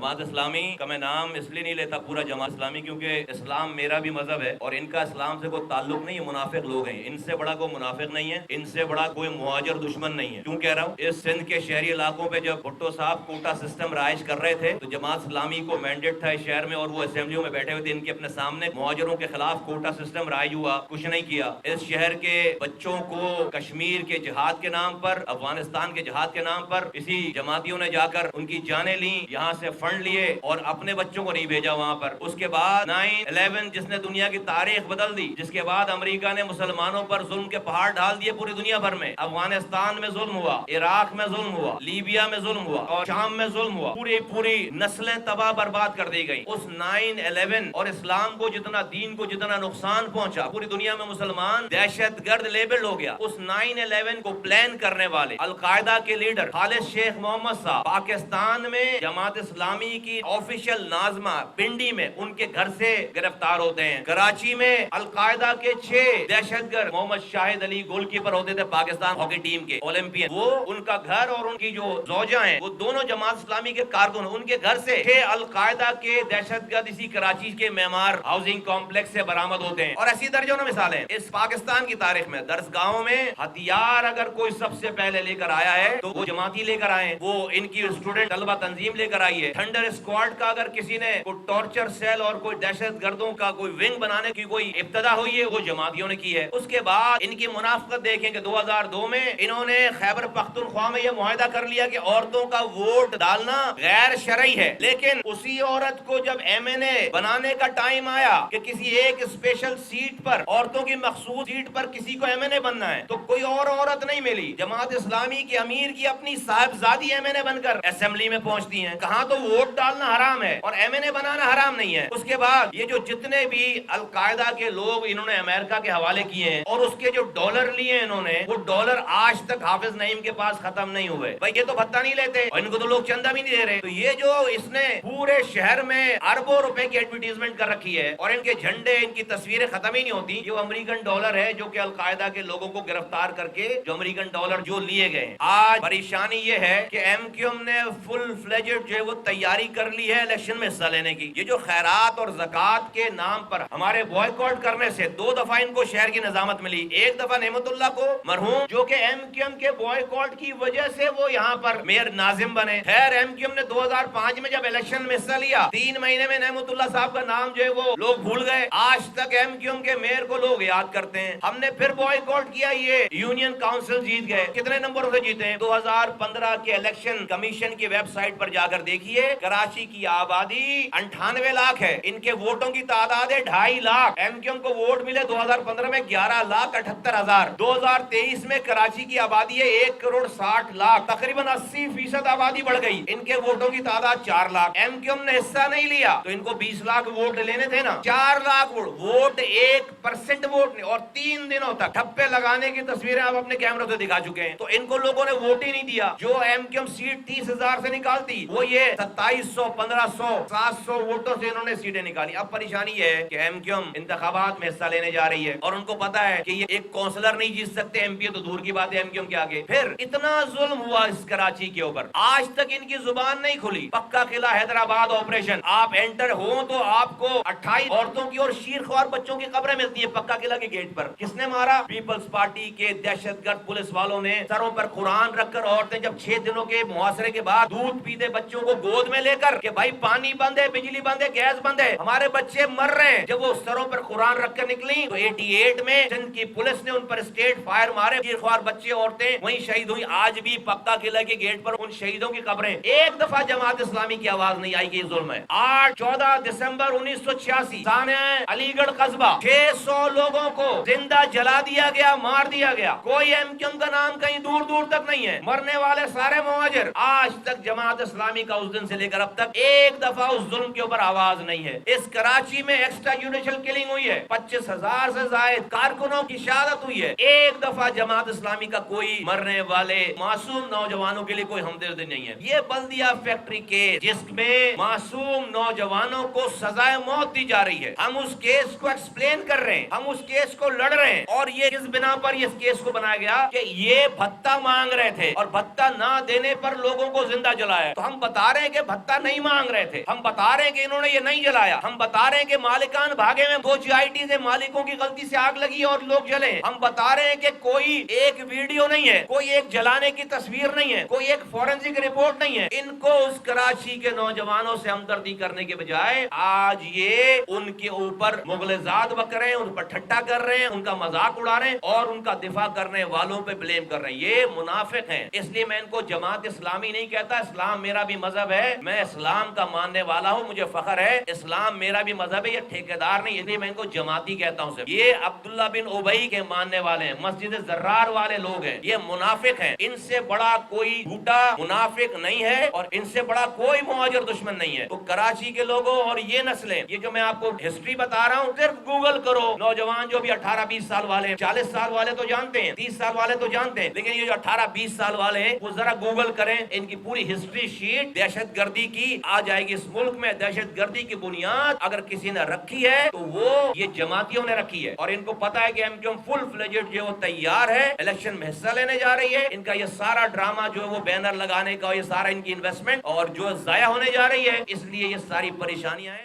जमात इस्लामी का मैं नाम इसलिए नहीं लेता पूरा जमात इस्लामी क्योंकि इस्लाम मेरा भी मजहब है और इनका इस्लाम से कोई ताल्लुक नहीं है, मुनाफिक लोग हैं। इनसे बड़ा कोई मुनाफिक नहीं है, इनसे बड़ा कोई मुहाजिर दुश्मन नहीं है। क्यों कह रहा हूँ? इस सिंध के शहरी इलाकों पे जब भुट्टो साहब कोटा सिस्टम राइज कर रहे थे तो जमात इस्लामी को मैंडेट था इस शहर में और वो असेंबलियों में बैठे हुए थे, इनके अपने सामने मुहाजिरों के खिलाफ कोटा सिस्टम राइज हुआ, कुछ नहीं किया। इस शहर के बच्चों को कश्मीर के जिहाद के नाम पर, अफगानिस्तान के जिहाद के नाम पर इसी जमातियों ने जाकर उनकी जानें ली, यहाँ से फंड लिए और अपने बच्चों को नहीं भेजा वहाँ पर। उसके बाद 9/11 जिसने दुनिया की तारीख बदल दी, जिसके बाद अमेरिका ने मुसलमानों पर जुल्म के पहाड़ डाल दिए पूरी दुनिया भर में। अफगानिस्तान में जुल्म हुआ, इराक में जुल्म हुआ, लीबिया में जुल्म हुआ और शाम में जुल्म हुआ, पूरी नस्लें तबाह बर्बाद कर दी गई। उस 9/11 और इस्लाम को जितना, दीन को जितना नुकसान पहुंचा, पूरी दुनिया में मुसलमान दहशतगर्द लेबल हो गया। उस 9/11 को प्लान करने वाले अलकायदा के लीडर खालिद शेख मोहम्मद साहब पाकिस्तान में जमात इस्लामी की ऑफिशियल नाजमा पिंडी में उनके घर से गिरफ्तार होते हैं। कराची में अलकायदा के 6 दहशतगर्द, मोहम्मद शाहिद अली गोलकीपर होते थे पाकिस्तान हॉकी टीम के, ओलंपियन, वो उनका घर और उनकी जो जोजा हैं वो दोनों जमात इस्लामी के कारकुन, उनके घर से 6 अलकायदा के दहशतगर्द इसी कराची के मेमार हाउसिंग कॉम्प्लेक्स से बरामद होते हैं। और ऐसी दर्जनों मिसालें इस पाकिस्तान की तारीख में। दरसगाहों में हथियार अगर कोई सबसे पहले लेकर आया है तो वो जमाती लेकर आए, वो इनकी स्टूडेंट तलबा तंजीम लेकर आई है। थंडर स्क्वाड का अगर किसी ने कोई टॉर्चर सेल और कोई दहशत गर्दों का कोई विंग बनाने की कोई इब्तदा हुई है, वो जमातियों ने की है। उसके बाद इनकी मुनाफिकत देखें कि 2002 में इन्होंने खैबर पख्तूनख्वा में यह मुआहदा कर लिया कि औरतों का वोट डालना गैर शरई है, लेकिन उसी औरत को जब MNA बनाने का टाइम आया कि किसी एक स्पेशल सीट पर, औरतों की मखसूस सीट पर किसी को MNA बनना है, तो कोई और औरत नहीं मिली। जमात इस्लामी के अमीर की अपनी साहिबजादी MNA बनकर असेंबली में पहुंचती हैं। कहां तो वोट डालना हराम है और MNA बनाना हराम नहीं है। उसके बाद ये जो जितने भी अलकायदा के लोग इन्होंने अमेरिका के हवाले किए हैं और उसके जो डॉलर लिए इन्होंने, वो डॉलर आज तक हाफिज नईम के पास खत्म नहीं हुए। भाई ये तो भत्ता नहीं लेते और इनको तो लोग चंदा भी नहीं दे रहे। तो ये जो इसने पूरे शहर में अरबों रुपए की एडवर्टीजमेंट कर रखी है और इनके झंडे, इनकी तस्वीरें खत्म ही नहीं होती। ये अमेरिकन डॉलर है जो कि अलकायदा के लोगों को गिरफ्तार करके जो अमेरिकन डॉलर जो लिए गए। आज परेशानी ये है कि MQM ने फुल फ्लेजेड जो है वो तैयारी कर ली है इलेक्शन में हिस्सा लेने की। ये जो खैरात और ज़कात के नाम पर हमारे बॉयकॉट करने से 2 दफा इनको शहर की निजामत मिली। एक दफा नेमतुल्लाह को मरहूम, जो कि MQM के बॉयकॉट की वजह से वो यहाँ पर मेयर नाजिम बने। खैर MQM ने 2005 में जब इलेक्शन में हिस्सा लिया, 3 महीने में नेमतुल्लाह साहब का नाम जो है वो लोग भूल गए। आज तक MQM के मेयर को लोग याद करते हैं। हमने फिर बॉयकॉट किया, ये यूनियन काउंसिल जीत गए। कितने नंबरों से जीते हैं? 2015 के इलेक्शन कमीशन की वेबसाइट पर जाकर देखिए, कराची की आबादी 98 लाख है, इनके वोटों की तादाद है 2.5 लाख। MQM को वोट मिले 2015 में 11,78,000। 2023 में कराची की आबादी है 1,60,00,000, तकरीबन 80% आबादी बढ़ गई। इनके वोटों की तादाद 4 लाख। MQM ने हिस्सा नहीं लिया तो इनको 20 लाख वोट लेने थे ना, 4 लाख वोट 1% वोट नहीं। और 3 दिनों तक ठप्पे लगाने की तस्वीरें आप अपने कैमरों से दिखा चुके हैं। तो इनको लोगों ने वोट ही नहीं दिया। जो MQM सीट 30,000 से निकालती, वो ये 2700, 1500, 700 वोटों से इन्होंने सीटें निकाली। अब परेशानी है कि MQM इंतखाबात में हिस्सा लेने जा रही है और उनको पता है कि ये एक काउंसलर नहीं जीत सकते MP, तो दूर की बात है MQM के आगे। फिर इतना जुल्म हुआ इस कराची के ऊपर, आज तक इनकी जुबान नहीं खुली। पक्का किला हैदराबाद ऑपरेशन, आप एंटर हो तो आपको 28 औरतों की और शीरख्वार बच्चों की कब्रें मिलती है पक्का किला के गेट पर। किसने मारा? पीपल्स पार्टी के दहशतगर्द पुलिस वालों ने सरों पर कुरान रखकर, औरतें जब 6 दिनों के मुहासरे के बाद दूध पीते बच्चों को गोद में लेकर कि भाई पानी बंद है, बिजली बंद है, गैस बंद है, हमारे बच्चे मर रहे हैं, जब वो सरों पर कुरान रखकर निकली तो 88 में सिंध की पुलिस ने उन पर स्टेट फायर मारे। शीरख्वार बच्चे, औरतें वहीं शहीद हुई। आज भी पक्का किला के गेट पर उन शहीदों की कब्रें। एक दफा जमात इस्लामी की आवाज नहीं आई कि ये जुल्म है। 14 दिसंबर 1986 साने अलीगढ़ कस्बा 600 लोगों को जिंदा जला दिया गया, मार दिया गया। कोई MQM का नाम कहीं दूर दूर तक नहीं है। मरने वाले सारे मुहाजिर। आज तक जमात इस्लामी का उस दिन से लेकर अब तक एक दफा उस जुल्म के ऊपर आवाज नहीं है। इस कराची में एक्स्ट्रा जुडिशियल किलिंग हुई है, 25,000 से जायद कारकुनों की शहादत हुई है। एक दफा जमात इस्लामी का कोई मरने वाले मासूम नौजवानों के लिए कोई हमदर्दी नहीं है। ये बल्दिया फैक्ट्री केस जिसमें मासूम नौजवानों को सजाए मौत दी जा रही है, हम उस केस को एक्सप्लेन कर रहे हैं, हम उस केस को लड़ रहे हैं। और ये किस बिना पर इस केस को बनाया गया कि ये भत्ता मांग रहे थे और भत्ता ना देने पर लोगों को जिंदा जलाया। तो हम बता रहे हैं कि भत्ता नहीं मांग रहे थे। हम बता रहे हैं कि इन्होंने ये नहीं जलाया, हम बता रहे हैं कि मालिकान भागे में 2 GIT से मालिकों की गलती से आग लगी और लोग जले। हम बता रहे हैं कि कोई एक वीडियो नहीं है, कोई एक जलाने की तस्वीर नहीं है, कोई एक फॉरेंसिक रिपोर्ट नहीं है। इनको उस कराची के नौजवानों से हमदर्दी करने के बजाय आज ये उनके ऊपर मुगलजात बक रहे हैं, उन पर ठट्टा कर रहे हैं, उनका मजाक उड़ा रहे हैं और उनका दिफा करने वालों पे ब्लेम कर रहे हैं। ये मुनाफिक हैं। इसलिए मैं इनको जमात इस्लामी नहीं कहता। इस्लाम मेरा भी मजहब है, मैं इस्लाम का मानने वाला हूँ, मुझे फख्र है। इस्लाम मेरा भी मजहब है, ये ठेकेदार नहीं, इसलिए मैं इनको जमाती कहता हूँ। ये अब्दुल्ला बिन उबई के मानने वाले हैं, मस्जिद जर्रार वाले लोग हैं, ये मुनाफिक हैं। इनसे बड़ा कोई झूठा मुनाफिक नहीं है और इनसे बड़ा कोई मुहाजिर दुश्मन नहीं है। तो कराची के लोगों और ये नस्लें, ये जो मैं आपको हिस्ट्री बता रहा हूँ, सिर्फ गूगल करो। नौजवान जो भी 18-20 साल वाले, 40 साल वाले तो जानते हैं, 30 साल वाले तो जानते हैं, लेकिन ये जो 18-20 साल वाले हैं वो जरा गूगल करें, इनकी पूरी हिस्ट्री शीट दहशतगर्दी की आ जाएगी। इस मुल्क में दहशतगर्दी की बुनियाद अगर किसी ने रखी है तो वो ये जमातियों ने रखी है। और इनको पता है कि MQM फुल फ्लेजेड जो तैयार है, इलेक्शन में हिस्सा लेने जा रही है। इनका ये सारा ड्रामा जो है वो बैनर लगाने का, ये सारा इनकी इन्वेस्टमेंट और जो जाया होने जा रही है, इसलिए ये सारी परेशानियां हैं।